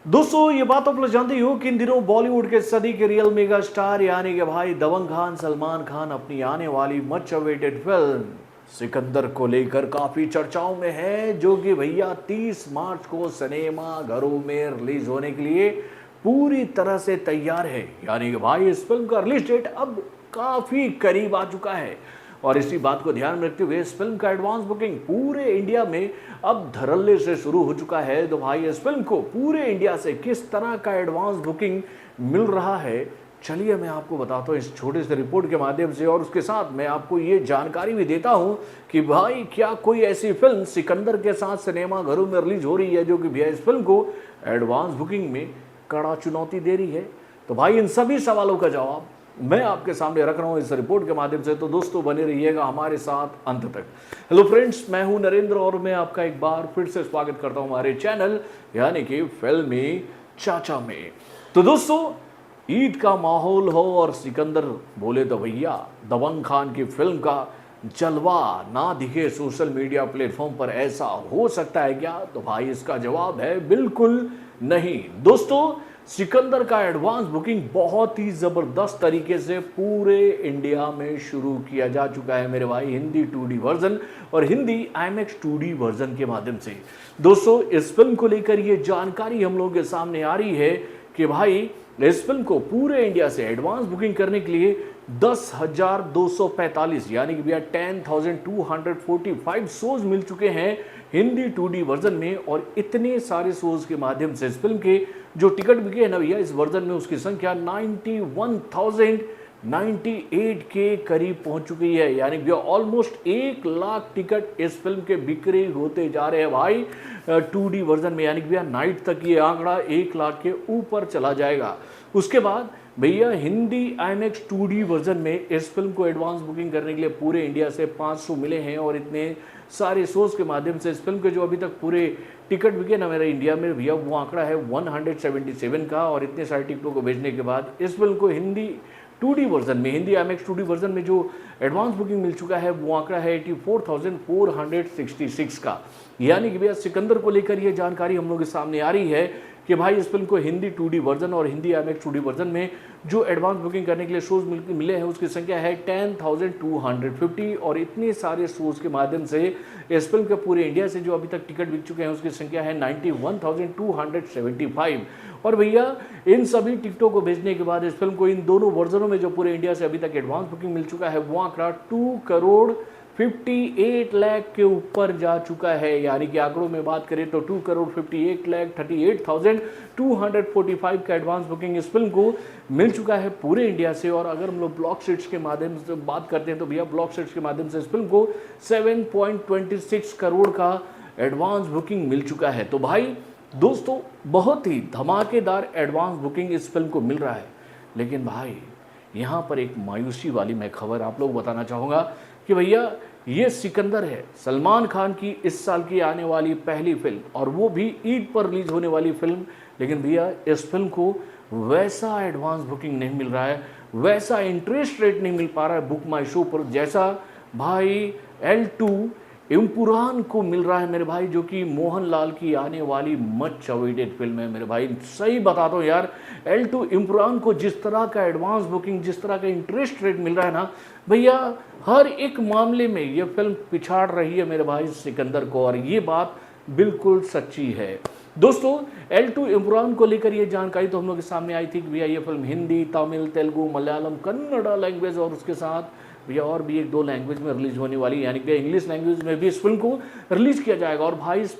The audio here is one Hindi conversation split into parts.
दोस्तों ये बात आप लोग जानते ही हो कि इन दिनों बॉलीवुड के सदी के रियल मेगा स्टार यानी कि भाई दबंग खान सलमान खान अपनी आने वाली मच अवेटेड फिल्म सिकंदर को लेकर काफी चर्चाओं में है, जो कि भैया 30 मार्च को सिनेमा घरों में रिलीज होने के लिए पूरी तरह से तैयार है। यानी कि भाई इस फिल्म का रिलीज डेट अब काफी करीब आ चुका है और इसी बात को ध्यान में रखते हुए इस फिल्म का एडवांस बुकिंग पूरे इंडिया में अब धड़ल्ले से शुरू हो चुका है। तो भाई इस फिल्म को पूरे इंडिया से किस तरह का एडवांस बुकिंग मिल रहा है, चलिए मैं आपको बताता हूँ इस छोटे से रिपोर्ट के माध्यम से, और उसके साथ मैं आपको ये जानकारी भी देता हूँ कि भाई क्या कोई ऐसी फिल्म सिकंदर के साथ सिनेमा घरों में रिलीज हो रही है जो कि भैया इस फिल्म को एडवांस बुकिंग में कड़ा चुनौती दे रही है। तो भाई इन सभी सवालों का जवाब मैं आपके सामने रख रहा हूं इस रिपोर्ट के माध्यम से, तो दोस्तों बने रहिएगा हमारे साथ अंत तक। हेलो फ्रेंड्स, मैं हूं नरेंद्र और मैं आपका एक बार फिर से स्वागत करता हूं हमारे चैनल यानी कि फिल्मी चाचा में। तो दोस्तों ईद का माहौल हो और सिकंदर बोले तो भैया दबंग खान की फिल्म का जलवा ना दिखे सोशल मीडिया प्लेटफॉर्म पर, ऐसा हो सकता है क्या? तो भाई इसका जवाब है बिल्कुल नहीं। दोस्तों सिकंदर का एडवांस बुकिंग बहुत ही जबरदस्त तरीके से पूरे इंडिया में शुरू किया जा चुका है मेरे भाई, हिंदी 2D वर्जन और हिंदी IMAX 2D वर्जन के माध्यम से। दोस्तों इस फिल्म को लेकर ये जानकारी हम लोगों के सामने आ रही है कि भाई इस फिल्म को पूरे इंडिया से एडवांस बुकिंग करने के लिए 10,245 यानी कि भैया 10,245 शोज मिल चुके हैं हिंदी 2D वर्जन में। और इतने सारे शोज के माध्यम से इस फिल्म के जो टिकट बिके हैं ना भैया इस वर्जन में, उसकी संख्या 91,098 के करीब पहुंच चुकी है। यानी भैया ऑलमोस्ट 1 लाख टिकट इस फिल्म के बिक्री होते जा रहे हैं भाई 2D वर्जन में। यानी भैया नाइट तक ये आंकड़ा 1 लाख के ऊपर चला जाएगा। उसके बाद भैया हिंदी IMAX 2D वर्जन में इस फिल्म को एडवांस बुकिंग करने के लिए पूरे इंडिया से 500 मिले हैं और इतने सारे शोज के माध्यम से इस फिल्म के जो अभी तक पूरे टिकट बिके ना मेरे इंडिया में भैया वो आंकड़ा है 177 का। और इतने सारे टिकटों को भेजने के बाद इस फिल्म को हिंदी 2D वर्जन में, हिंदी IMAX 2D वर्जन में जो एडवांस बुकिंग मिल चुका है वो आंकड़ा है 84,466 का। यानी कि भैया सिकंदर को लेकर ये जानकारी हम लोग के सामने आ रही है कि भाई इस फिल्म को हिंदी 2D वर्जन और हिंदी IMAX 2D वर्जन में जो एडवांस बुकिंग करने के लिए शोज मिले हैं उसकी संख्या है 10,250। और इतने सारे शोज के माध्यम से इस फिल्म के पूरे इंडिया से जो अभी तक टिकट बिक चुके हैं उसकी संख्या है 91,275। और भैया इन सभी टिकटों को भेजने के बाद इस फिल्म को इन दोनों वर्जनों में जो पूरे इंडिया से अभी तक एडवांस बुकिंग मिल चुका है वो आंकड़ा 2,58 लाख के ऊपर जा चुका है। यानी कि आंकड़ों में बात करें तो 2,58,38,245 का एडवांस बुकिंग इस फिल्म को मिल चुका है पूरे इंडिया से। और अगर हम लोग ब्लॉक सीट्स के माध्यम से बात करते हैं तो भैया ब्लॉक सीट्स के माध्यम से इस फिल्म को 7.26 करोड़ का एडवांस बुकिंग मिल चुका है। तो भाई दोस्तों बहुत ही धमाकेदार एडवांस बुकिंग इस फिल्म को मिल रहा है। लेकिन भाई यहाँ पर एक मायूसी वाली मैं खबर आप लोग बताना चाहूँगा कि भैया ये सिकंदर है सलमान खान की इस साल की आने वाली पहली फिल्म और वो भी ईद पर रिलीज होने वाली फिल्म। लेकिन भैया इस फिल्म को वैसा एडवांस बुकिंग नहीं मिल रहा है, वैसा इंटरेस्ट रेट नहीं मिल पा रहा है बुक माई शो पर जैसा भाई L2 इम्पुरान को मिल रहा है मेरे भाई, जो कि मोहनलाल की आने वाली मच अवेटेड फिल्म है मेरे भाई। सही बताता हूँ यार, L2 इम्पुरान को जिस तरह का एडवांस बुकिंग, जिस तरह का इंटरेस्ट रेट मिल रहा है ना भैया, हर एक मामले में ये फिल्म पिछाड़ रही है मेरे भाई सिकंदर को, और ये बात बिल्कुल सच्ची है। दोस्तों L2 इम्पुरान को लेकर ये जानकारी तो हम लोग के सामने आई थी कि भैया ये फिल्म हिंदी, तमिल, तेलुगु, मलयालम, कन्नड़ा लैंग्वेज और उसके साथ भैया और भी 1-2 लैंग्वेज में रिलीज होने वाली, यानी कि इंग्लिश लैंग्वेज में भी इस फिल्म को रिलीज किया जाएगा। और भाई इस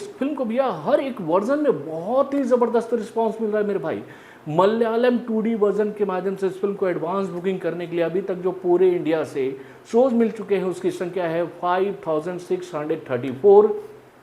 फिल्म को भैया हर एक वर्जन में बहुत ही ज़बरदस्त रिस्पांस मिल रहा है मेरे भाई। मलयालम 2D वर्जन के माध्यम से इस फिल्म को एडवांस बुकिंग करने के लिए अभी तक जो पूरे इंडिया से शोज मिल चुके हैं उसकी संख्या है 5,634,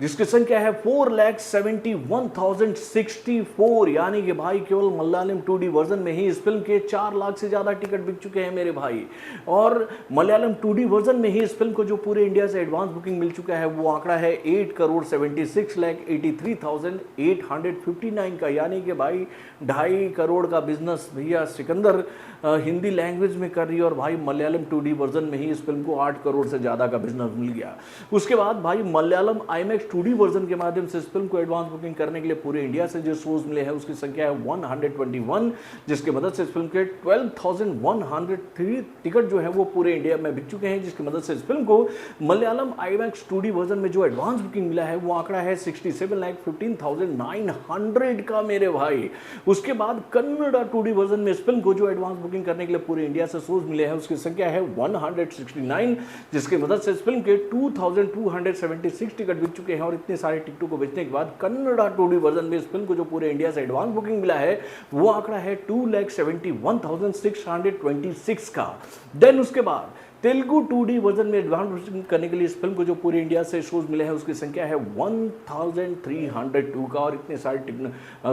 जिसकी संख्या है 4,71,064। यानी कि भाई केवल मलयालम 2D वर्जन में ही इस फिल्म के 4 लाख से ज़्यादा टिकट बिक चुके हैं मेरे भाई। और मलयालम 2D वर्जन में ही इस फिल्म को जो पूरे इंडिया से एडवांस बुकिंग मिल चुका है वो आंकड़ा है 8,76,83,859 का। यानी कि भाई 2.5 करोड़ का बिजनेस भैया सिकंदर हिंदी लैंग्वेज में कर रही है, और भाई मलयालम 2D वर्जन में ही इस फिल्म को 8 करोड़ से ज़्यादा का बिजनेस मिल गया। उसके बाद भाई Malayalam IMAX IMAX 2D version के माध्यम से इस फिल्म को एडवांस बुकिंग करने के लिए पूरे इंडिया से जो शोज मिले हैं उसकी संख्या है 121, जिसकी मदद से इस फिल्म के 12,103 टिकट जो है वो पूरे इंडिया में बिक चुके हैं, जिसकी मदद से इस फिल्म को मलयालम IMAX 2D वर्जन में जो एडवांस बुकिंग मिला है वो आंकड़ा है 67,15,900 का मेरे भाई। उसके बाद कन्नड़ा 2D वर्जन में इस फिल्म को जो एडवांस बुकिंग करने के लिए पूरे इंडिया से शोज मिले हैं उसकी संख्या है 169, जिसकी मदद से इस फिल्म के 2,276 टिकट बिक चुके हैं। और इतने सारे टिकटों को बेचने के बाद कन्नड़ा 2D वर्जन में इस फिल्म को जो पूरे इंडिया से एडवांस बुकिंग मिला है वो आंकड़ा है 2,71,626 का। देन उसके बाद तेलुगु 2D वर्जन में एडवांस बुकिंग करने के लिए इस फिल्म को जो पूरे इंडिया से शोज मिले हैं उसकी संख्या है 1,302 का। और इतने सारे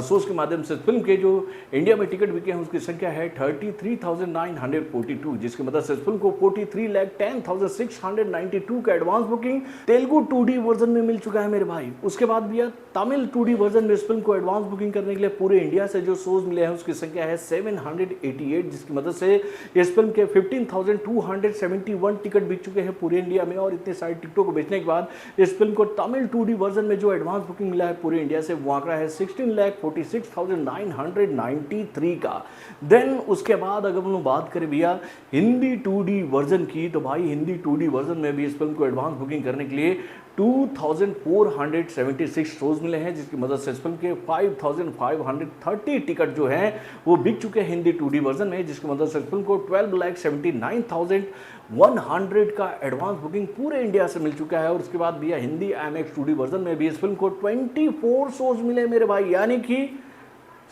शोज के माध्यम से इस फिल्म के जो इंडिया में टिकट बिके हैं उसकी संख्या है 33,942, जिसकी मदद से इस फिल्म को 43,10,692 का advance booking Telugu 2D version में मिल चुका है मेरे भाई। उसके बाद भैया तमिल 2D वर्जन में इस फिल्म को एडवांस बुकिंग करने के लिए पूरे इंडिया से जो शोज मिले हैं उसकी संख्या है 788, जिसकी मदद से इस फिल्म के 15,271 टिकट बिक चुके हैं पूरे इंडिया में। और इतने सारे टिकटों को बेचने के बाद इस फिल्म को तमिल 2D वर्जन में जो एडवांस बुकिंग मिला है पूरे इंडिया से वो आंकड़ा है 16,46,993 का। देन उसके बाद अगर हम लोग बात करें भैया हिंदी 2D वर्जन की, तो भाई हिंदी 2D वर्जन में भी इस फिल्म को एडवांस बुकिंग करने के लिए 2,476 शोज मिले हैं, जिसकी मदद से इस फिल्म के 5,530 टिकट जो हैं वो बिक चुके हैं हिंदी 2D वर्जन में, जिसकी मदद से इस फिल्म को 12,79,100 का एडवांस बुकिंग पूरे इंडिया से मिल चुका है। और उसके बाद भैया हिंदी IMAX 2D वर्जन में भी इस फिल्म को 24 शोज मिले मेरे भाई, यानी कि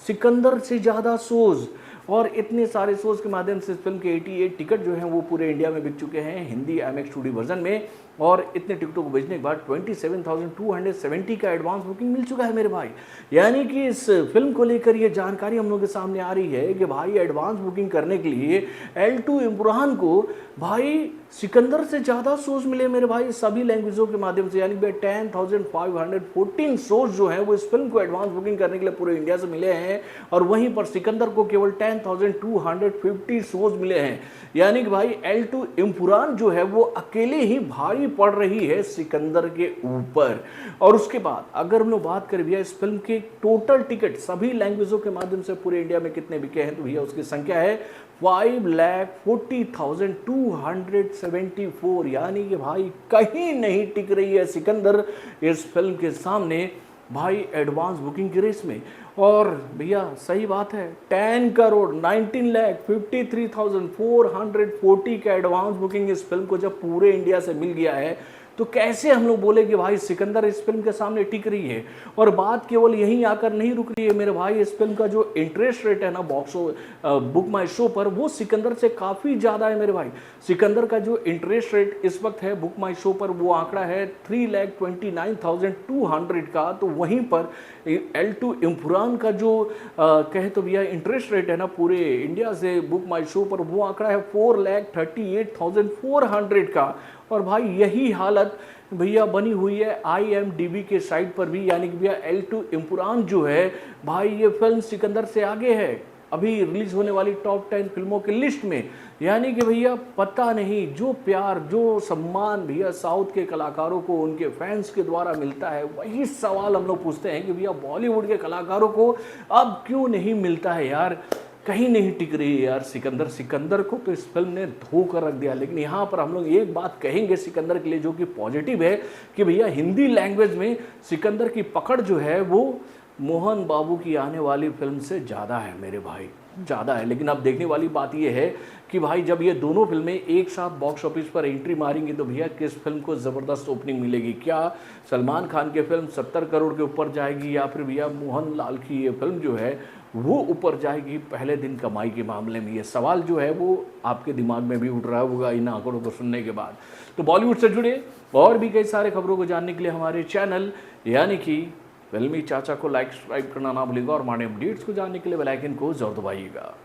सिकंदर से ज़्यादा शोज। और इतने सारे शोज के माध्यम से इस फिल्म के 88 टिकट जो हैं वो पूरे इंडिया में बिक चुके हैं हिंदी IMAX 2D वर्जन में। और इतने टिकटों को बेचने के बाद 27,270 का एडवांस बुकिंग मिल चुका है मेरे भाई। यानी कि इस फिल्म को लेकर ये जानकारी हम लोग के सामने आ रही है कि भाई एडवांस बुकिंग करने के लिए L2 इमरान को भाई सिकंदर से ज़्यादा शोज मिले मेरे भाई सभी लैंग्वेजों के माध्यम से, यानी कि 10,514 शोज जो हैं वो इस फिल्म को एडवांस बुकिंग करने के लिए पूरे इंडिया से मिले हैं। और वहीं पर सिकंदर को केवल 10,250 शोज मिले हैं, यानी कि भाई L2 इमरान जो है वो अकेले ही भारी पड़ रही है सिकंदर के ऊपर। और उसके बाद अगर हम लोग बात करें भैया इस फिल्म के टोटल टिकट सभी लैंग्वेजों के माध्यम से पूरे इंडिया में कितने बिके हैं, तो भैया उसकी संख्या है 5,40,274, यानी कि भाई कहीं नहीं टिक रही है सिकंदर इस फिल्म के सामने भाई एडवांस बुकिंग की रेस में। और भैया सही बात है 10,19,53,440 का एडवांस बुकिंग इस फिल्म को जब पूरे इंडिया से मिल गया है तो कैसे हम लोग बोले कि भाई सिकंदर इस फिल्म के सामने टिक रही है। और बात केवल यहीं आकर नहीं रुक रही है मेरे भाई, इस फिल्म का जो इंटरेस्ट रेट है ना बुक माई शो पर वो सिकंदर से काफ़ी ज़्यादा है मेरे भाई। सिकंदर का जो इंटरेस्ट रेट इस वक्त है बुक माई शो पर वो आंकड़ा है 3,29,200 का। तो वहीं पर L2 इमरान का जो कहे तो भैया इंटरेस्ट रेट है ना पूरे इंडिया से बुक माई शो पर वो आंकड़ा है 4,38,400 का। और भाई यही हालत भैया बनी हुई है IMDb के साइट पर भी, यानी कि भैया L2 इमरान जो है भाई ये फिल्म सिकंदर से आगे है अभी रिलीज होने वाली टॉप 10 फिल्मों की लिस्ट में। यानी कि भैया पता नहीं जो प्यार जो सम्मान भैया साउथ के कलाकारों को उनके फैंस के द्वारा मिलता है, वही सवाल हम लोग पूछते हैं कि भैया बॉलीवुड के कलाकारों को अब क्यों नहीं मिलता है यार, कहीं नहीं टिक रही है यार सिकंदर को तो इस फिल्म ने धोकर रख दिया। लेकिन यहाँ पर हम लोग एक बात कहेंगे सिकंदर के लिए जो कि पॉजिटिव है कि भैया हिंदी लैंग्वेज में सिकंदर की पकड़ जो है वो मोहन बाबू की आने वाली फिल्म से ज़्यादा है मेरे भाई, ज़्यादा है। लेकिन अब देखने वाली बात यह है कि भाई जब ये दोनों फिल्में एक साथ बॉक्स ऑफिस पर एंट्री मारेंगी तो भैया किस फिल्म को ज़बरदस्त ओपनिंग मिलेगी। क्या सलमान खान की फिल्म 70 करोड़ के ऊपर जाएगी या फिर भैया मोहन लाल की ये फिल्म जो है वो ऊपर जाएगी पहले दिन कमाई के मामले में। ये सवाल जो है वो आपके दिमाग में भी उठ रहा होगा इन आंकड़ों को सुनने के बाद। तो बॉलीवुड से जुड़े और भी कई सारे खबरों को जानने के लिए हमारे चैनल यानी कि फिल्मी चाचा को लाइक सब्सक्राइब करना ना भूलिएगा और हमारे अपडेट्स को जानने के लिए बेल आइकन को जरूर दबाइएगा।